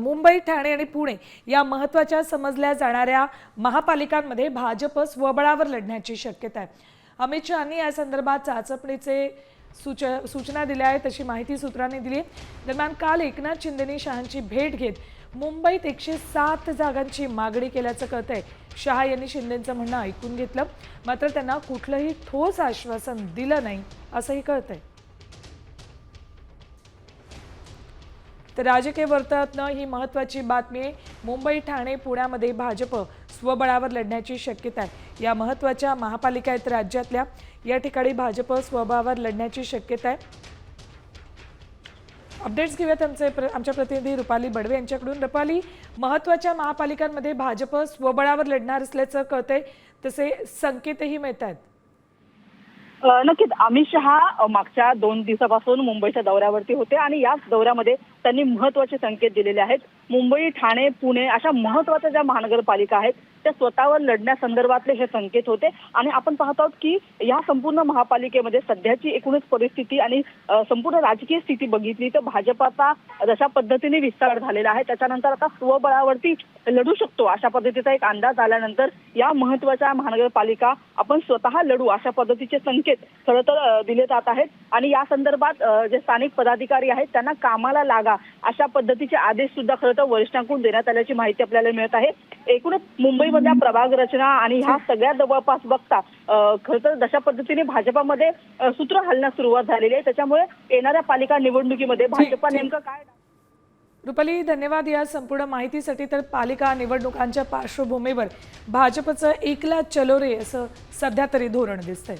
मुंबई, ठाणे आणि पुणे या महत्त्वाच्या समजल्या जाणाऱ्या महापालिकांमध्ये भाजप स्वबळावर लढण्याची शक्यता आहे। अमित शहांनी या संदर्भात चाचपणीचे सूचना दिल्या आहेत अशी माहिती सूत्रांनी दिली। दरम्यान काल एकनाथ शिंदेंनी शहांची भेट घेत मुंबईत 107 जागांची मागणी केल्याचं कळतंय। शहा यांनी शिंदेंचं म्हणणं ऐकून घेतलं, मात्र त्यांना कुठलंही ठोस आश्वासन दिलं नाही असंही कळतंय। तर राजकीय वर्तुळातनं ही महत्त्वाची बातमी आहे। मुंबई, ठाणे, पुण्यामध्ये भाजप स्वबळावर लढण्याची शक्यता आहे। या महत्त्वाच्या महापालिका आहेत राज्यातल्या, या ठिकाणी भाजप स्वबळावर लढण्याची शक्यता आहे। अपडेट्स घेऊयात आमच्या प्रतिनिधी रुपाली बडवे यांच्याकडून। रुपाली, महत्त्वाच्या महापालिकांमध्ये भाजप स्वबळावर लढणार असल्याचं कळतंय, तसे संकेतही मिळत आहेत। नक्कीच अमित शहा मागच्या 2 दिवसापासून मुंबईच्या दौऱ्यावरती होते आणि याच दौऱ्यामध्ये त्यांनी महत्त्वाचे संकेत दिलेले आहेत। मुंबई, ठाणे, पुणे अशा महत्त्वाच्या ज्या महानगरपालिका आहेत त्या स्वतःवर लढण्यासंदर्भातले हे संकेत होते। आणि आपण पाहत आहोत की या संपूर्ण महापालिकेमध्ये सध्याची एकूणच परिस्थिती आणि संपूर्ण राजकीय स्थिती बघितली तर भाजपाचा जशा पद्धतीने विस्तार झालेला आहे त्याच्यानंतर आता स्वबळावरती लढू शकतो अशा पद्धतीचा एक अंदाज आल्यानंतर या महत्त्वाच्या महानगरपालिका आपण स्वतः लढू अशा पद्धतीचे संकेत खरं तर दिले जात आहेत। आणि या संदर्भात जे स्थानिक पदाधिकारी आहेत त्यांना कामाला लागा अशा पद्धतीचे आदेश सुद्धा खरं तर वरिष्ठांकडून देण्यात आल्याची माहिती आपल्याला मिळत आहे। एकूणच मुंबईमधल्या प्रभाग रचना आणि ह्या सगळ्या जवळपास बघता खरं तर जशा पद्धतीने भाजपामध्ये सूत्र हलण्यास सुरुवात झालेली आहे, त्याच्यामुळे येणाऱ्या पालिका निवडणुकीमध्ये भाजपा नेमकं काय। रुपाली, धन्यवाद या संपूर्ण माहितीसाठी। तर पालिका निवडणुकांच्या पार्श्वभूमीवर भाजपचं एकला चलो रे असं सध्या तरी धोरण दिसतंय।